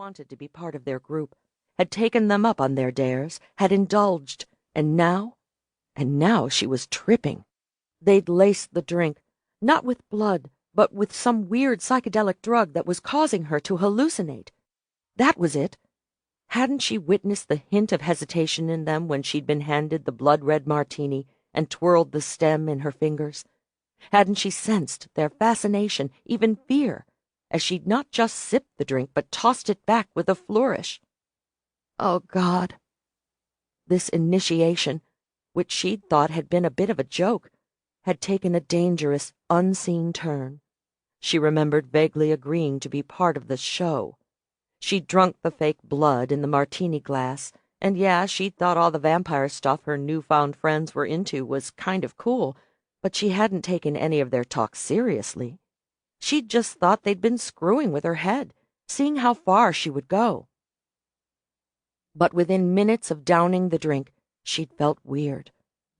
wanted to be part of their group, had taken them up on their dares, had indulged, and now she was tripping. They'd laced the drink, not with blood, but with some weird psychedelic drug that was causing her to hallucinate. That was it. Hadn't she witnessed the hint of hesitation in them when she'd been handed the blood-red martini and twirled the stem in her fingers? Hadn't she sensed their fascination, even fear, as she'd not just sipped the drink but tossed it back with a flourish? Oh, God. This initiation, which she'd thought had been a bit of a joke, had taken a dangerous, unseen turn. She remembered vaguely agreeing to be part of the show. She'd drunk the fake blood in the martini glass, and yeah, she'd thought all the vampire stuff her newfound friends were into was kind of cool, but she hadn't taken any of their talk seriously. She'd just thought they'd been screwing with her head, seeing how far she would go. But within minutes of downing the drink, she'd felt weird,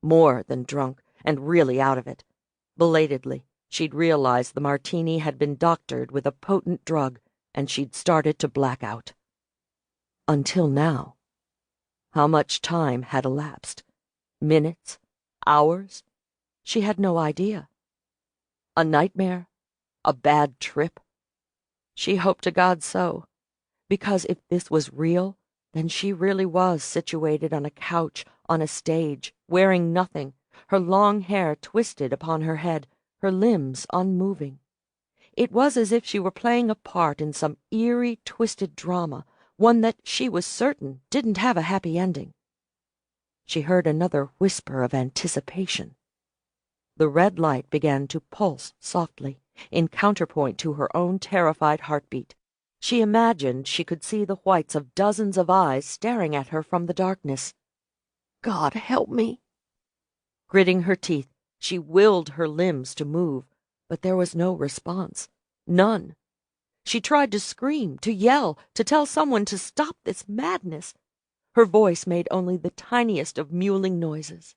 more than drunk, and really out of it. Belatedly, she'd realized the martini had been doctored with a potent drug, and she'd started to black out. Until now. How much time had elapsed? Minutes? Hours? She had no idea. A nightmare? A bad trip? She hoped to God so, because if this was real, then she really was situated on a couch, on a stage, wearing nothing, her long hair twisted upon her head, her limbs unmoving. It was as if she were playing a part in some eerie, twisted drama, one that she was certain didn't have a happy ending. She heard another whisper of anticipation. The red light began to pulse softly, in counterpoint to her own terrified heartbeat. She imagined she could see the whites of dozens of eyes staring at her from the darkness. God help me! Gritting her teeth, she willed her limbs to move, but there was no response. None. She tried to scream, to yell, to tell someone to stop this madness. Her voice made only the tiniest of mewling noises.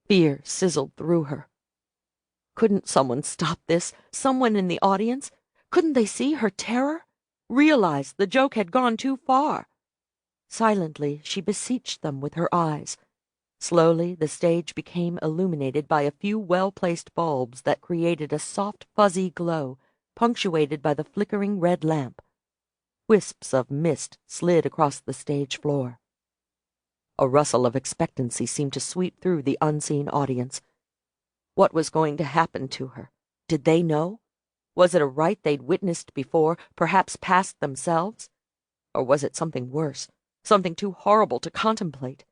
Fear sizzled through her. Couldn't someone stop this? Someone in the audience? Couldn't they see her terror? Realize the joke had gone too far? Silently, she beseeched them with her eyes. Slowly, the stage became illuminated by a few well-placed bulbs that created a soft, fuzzy glow, punctuated by the flickering red lamp. Wisps of mist slid across the stage floor. A rustle of expectancy seemed to sweep through the unseen audience. What was going to happen to her? Did they know? Was it a rite they'd witnessed before, perhaps past themselves? Or was it something worse, something too horrible to contemplate?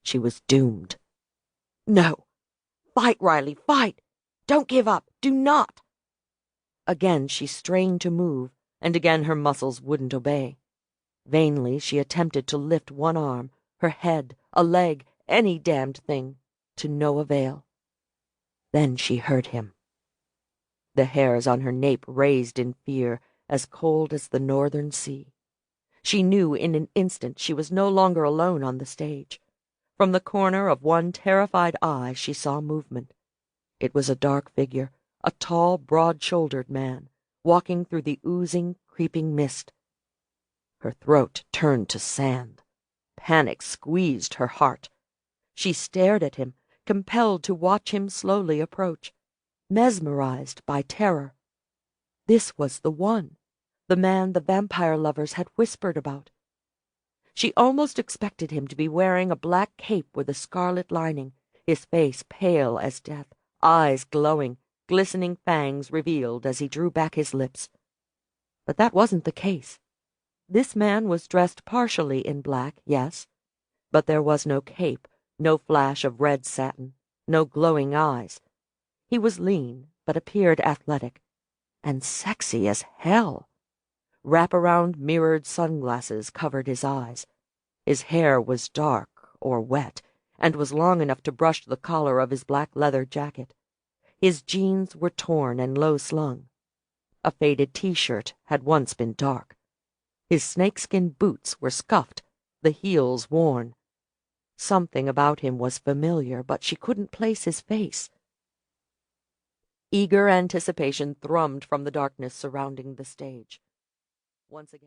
She was doomed. No! Fight, Riley, fight! Don't give up! Do not! Again she strained to move, and again her muscles wouldn't obey. Vainly she attempted to lift one arm, her head, a leg, any damned thing, to no avail. Then she heard him. The hairs on her nape raised in fear, as cold as the northern sea. She knew in an instant she was no longer alone on the stage. From the corner of one terrified eye she saw movement. It was a dark figure, a tall, broad-shouldered man, walking through the oozing, creeping mist. Her throat turned to sand. Panic squeezed her heart. She stared at him, compelled to watch him slowly approach, mesmerized by terror. This was the one, the man the vampire lovers had whispered about. She almost expected him to be wearing a black cape with a scarlet lining, his face pale as death, eyes glowing, glistening fangs revealed as he drew back his lips. But that wasn't the case. This man was dressed partially in black, yes, but there was no cape, no flash of red satin, no glowing eyes. He was lean, but appeared athletic, and sexy as hell. Wrap-around mirrored sunglasses covered his eyes. His hair was dark or wet, and was long enough to brush the collar of his black leather jacket. His jeans were torn and low-slung. A faded T-shirt had once been dark. His snakeskin boots were scuffed, the heels worn. Something about him was familiar, but she couldn't place his face. Eager anticipation thrummed from the darkness surrounding the stage. Once again.